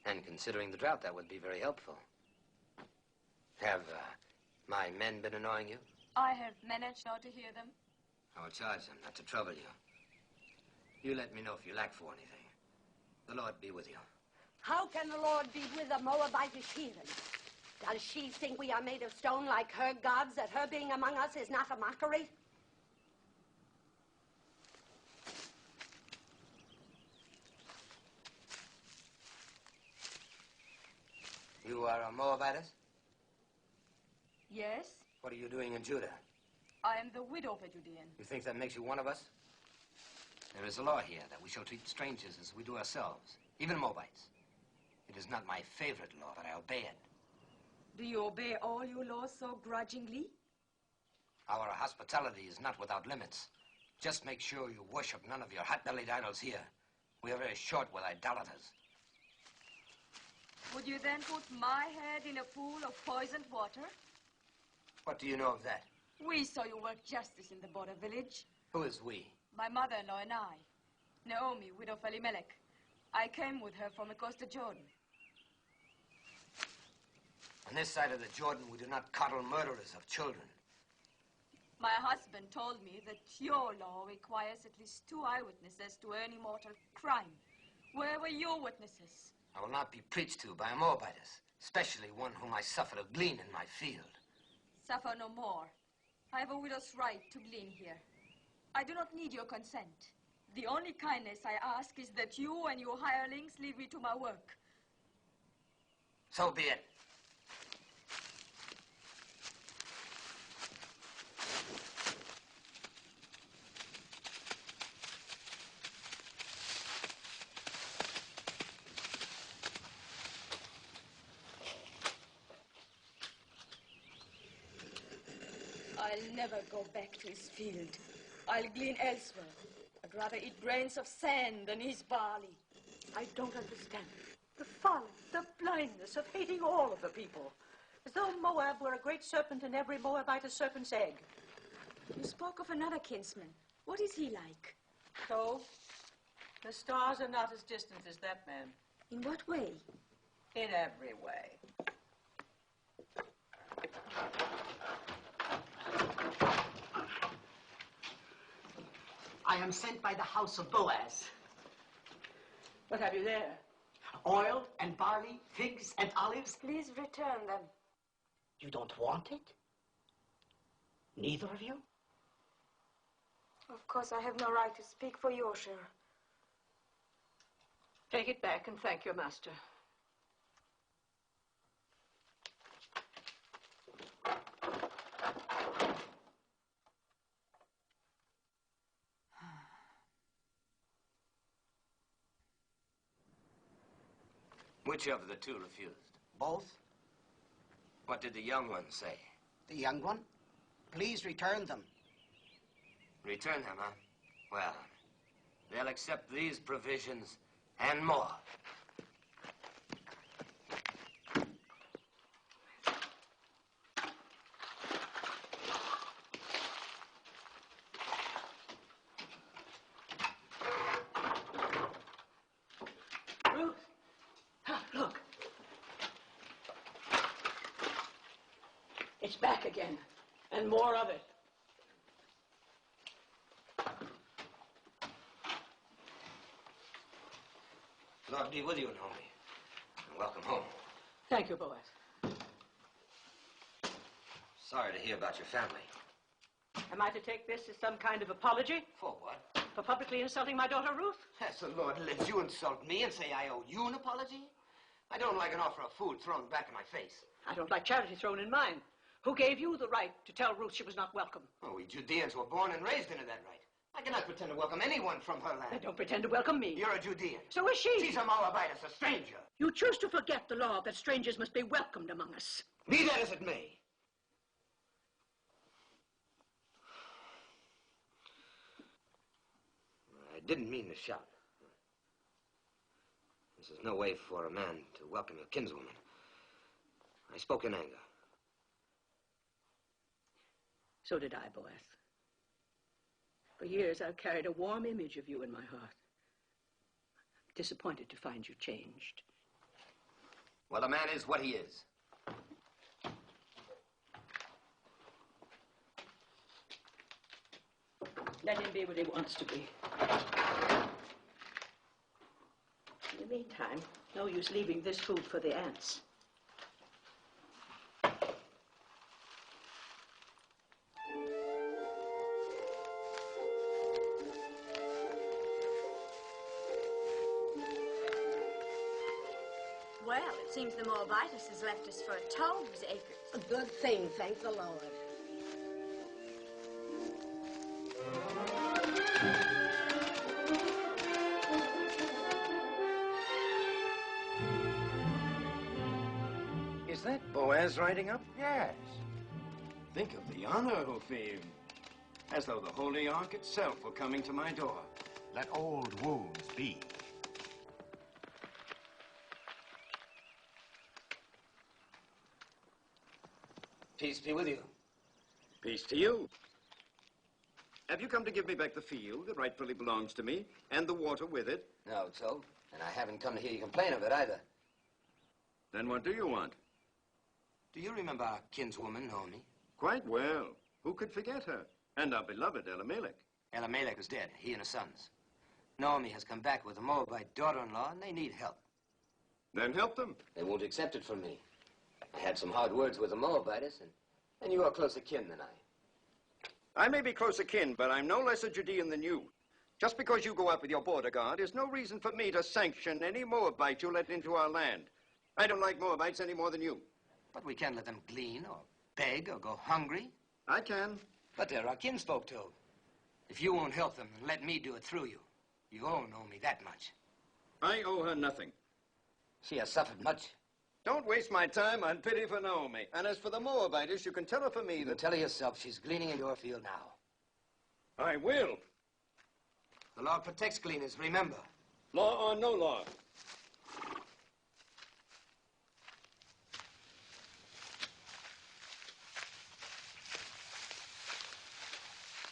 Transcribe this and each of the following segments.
And considering the drought, that would be very helpful. Have my men been annoying you? I have managed not to hear them. I will charge them not to trouble you. You let me know if you lack for anything. The Lord be with you. How can the Lord be with a Moabitish heathen? Does she think we are made of stone like her gods, that her being among us is not a mockery? You are a Moabitess? Yes? What are you doing in Judah? I am the widow of a Judean. You think that makes you one of us? There is a law here that we shall treat strangers as we do ourselves, even Moabites. It is not my favorite law, but I obey it. Do you obey all your laws so grudgingly? Our hospitality is not without limits. Just make sure you worship none of your hot-bellied idols here. We are very short with idolaters. Would you then put my head in a pool of poisoned water? What do you know of that? We saw you work justice in the border village. Who is we? My mother-in-law and I. Naomi, widow of Elimelech. I came with her from across the Jordan. On this side of the Jordan, we do not coddle murderers of children. My husband told me that your law requires at least 2 eyewitnesses to any mortal crime. Where were your witnesses? I will not be preached to by a Moabitess, especially one whom I suffer to glean in my field. Suffer no more. I have a widow's right to glean here. I do not need your consent. The only kindness I ask is that you and your hirelings leave me to my work. So be it. I'll never go back to his field. I'll glean elsewhere. I'd rather eat grains of sand than his barley. I don't understand. The folly, the blindness of hating all of the people. As though Moab were a great serpent and every Moabite a serpent's egg. You spoke of another kinsman. What is he like? So, the stars are not as distant as that man. In what way? In every way. I am sent by the house of Boaz. What have you there? Oil and barley, figs and olives. Please return them. You don't want it? Neither of you? Of course, I have no right to speak for your share. Take it back and thank your master. Which of the two refused? Both? What did the young one say? The young one? Please return them. Return them, huh? Well, they'll accept these provisions and more. Ruth, look. It's back again, and more of it. Lord be with you, Naomi. And welcome home. Thank you, Boaz. Sorry to hear about your family. Am I to take this as some kind of apology? For what? For publicly insulting my daughter, Ruth? As the Lord lives, you insult me and say I owe you an apology? I don't like an offer of food thrown back in my face. I don't like charity thrown in mine. Who gave you the right to tell Ruth she was not welcome? Oh, we Judeans were born and raised into that right. I cannot pretend to welcome anyone from her land. Then don't pretend to welcome me. You're a Judean. So is she. She's a Moabitess, a stranger. You choose to forget the law that strangers must be welcomed among us. Be that as it may. I didn't mean to shout. This is no way for a man to welcome a kinswoman. I spoke in anger. So did I, Boaz. For years, I've carried a warm image of you in my heart. I'm disappointed to find you changed. Well, the man is what he is. Let him be what he wants to be. In the meantime, no use leaving this food for the ants. Well, it seems the Moabitus has left us for a toad's acres. A good thing, thank the Lord. Is that Boaz riding up? Yes. Think of the honor, Ophir. As though the Holy Ark itself were coming to my door. Let old wounds be. Peace be with you. Peace to you. Have you come to give me back the field that rightfully belongs to me, and the water with it? No, so. And I haven't come to hear you complain of it either. Then what do you want? Do you remember our kinswoman, Naomi? Quite well. Who could forget her? And our beloved Elimelech. Elimelech is dead, he and his sons. Naomi has come back with a Moabite daughter-in-law, and they need help. Then help them. They won't accept it from me. I had some hard words with the Moabites, and you are closer kin than I. I may be close akin, but I'm no less a Judean than you. Just because you go out with your border guard is no reason for me to sanction any Moabite you let into our land. I don't like Moabites any more than you. But we can't let them glean or beg or go hungry. I can. But they're our kinsfolk, too. If you won't help them, then let me do it through you. You owe Naomi that much. I owe her nothing. She has suffered much. Don't waste my time on pity for Naomi. And as for the Moabites, you can tell her for me You that... can tell her yourself she's gleaning in your field now. I will. The law protects gleaners, remember. Law or no law.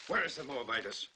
Where is the Moabitus?